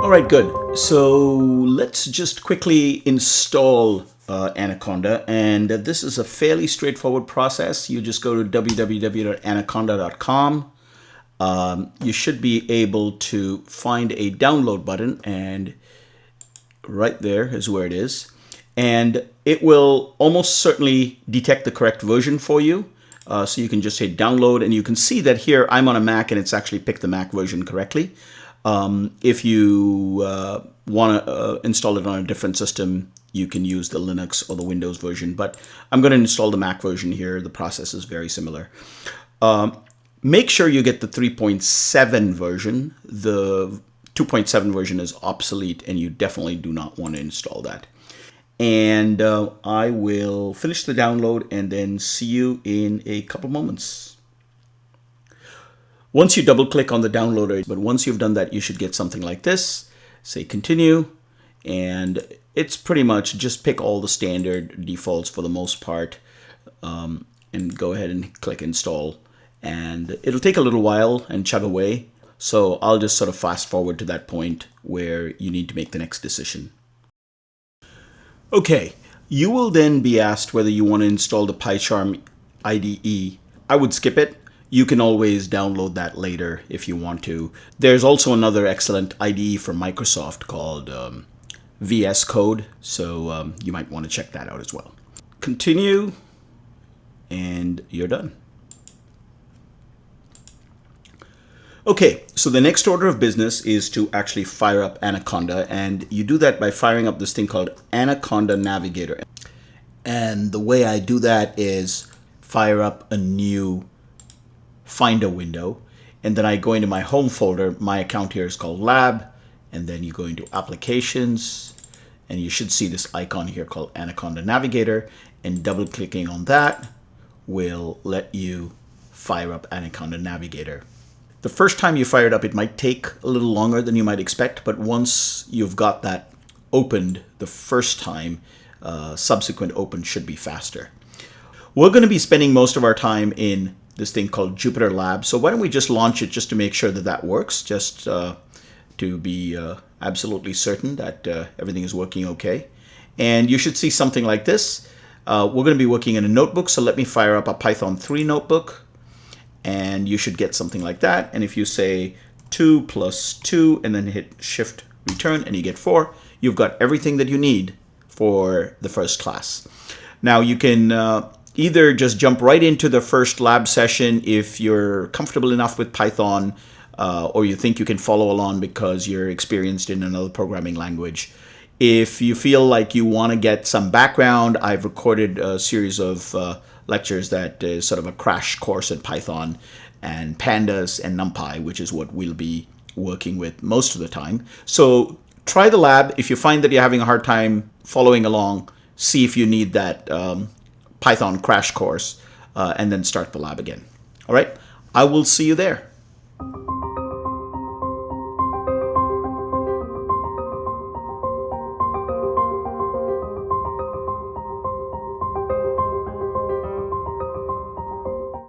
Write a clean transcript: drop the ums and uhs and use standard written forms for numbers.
All right, good. So let's just quickly install Anaconda. And this is a fairly straightforward process. You just go to www.anaconda.com. You should be able to find a download button, and right there is where it is. And it will almost certainly detect the correct version for you. So you can just hit download, and you can see that here I'm on a Mac and it's actually picked the Mac version correctly. If you want to install it on a different system, you can use the Linux or the Windows version, but I'm going to install the Mac version here. The process is very similar. Make sure you get the 3.7 version. The 2.7 version is obsolete, and you definitely do not want to install that. And I will finish the download and then see you in a couple moments. Once you double click on the downloader, but once you've done that, you should get something like this. Say continue, and it's pretty much just pick all the standard defaults for the most part, and go ahead and click install. And it'll take a little while and chug away. So I'll just sort of fast forward to that point where you need to make the next decision. Okay, you will then be asked whether you want to install the PyCharm IDE. I would skip it. You can always download that later if you want to. There's also another excellent IDE from Microsoft called VS Code, so you might want to check that out as well. Continue, and you're done. Okay, so the next order of business is to actually fire up Anaconda, and you do that by firing up this thing called Anaconda Navigator. And the way I do that is fire up a new Finder window, and then I go into my home folder. My account here is called Lab, and then you go into Applications, and you should see this icon here called Anaconda Navigator, and double clicking on that will let you fire up Anaconda Navigator. The first time you fire it up, it might take a little longer than you might expect, but once you've got that opened the first time, subsequent open should be faster. We're going to be spending most of our time in this thing called Jupyter Lab, so why don't we just launch it just to make sure that that works, just to be absolutely certain that everything is working okay. And you should see something like this. We're going to be working in a notebook, so let me fire up a Python 3 notebook. And you should get something like that. And if you say 2 plus 2 and then hit shift return and you get 4, you've got everything that you need for the first class. Now you can either just jump right into the first lab session if you're comfortable enough with Python, or you think you can follow along because you're experienced in another programming language. If you feel like you want to get some background, I've recorded a series of lectures that is sort of a crash course in Python and pandas and NumPy, which is what we'll be working with most of the time. So try the lab. If you find that you're having a hard time following along, see if you need that Python crash course, and then start the lab again. All right, I will see you there.